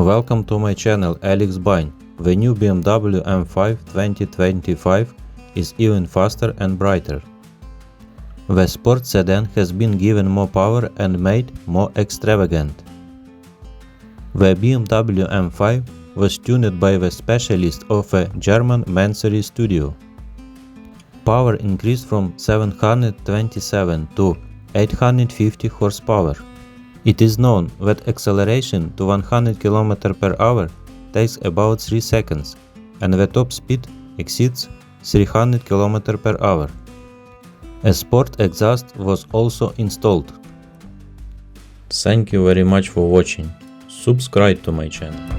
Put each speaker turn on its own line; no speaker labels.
Welcome to my channel Alex Bine. The new BMW M5 2025 is even faster and brighter. The sports sedan has been given more power and made more extravagant. The BMW M5 was tuned by the specialist of a German Mansory studio. Power increased from 727 to 850 horsepower. It is known that acceleration to 100 km per hour takes about 3 seconds, and the top speed exceeds 300 km per hour. A sport exhaust was also installed. Thank you very much for watching. Subscribe to my channel.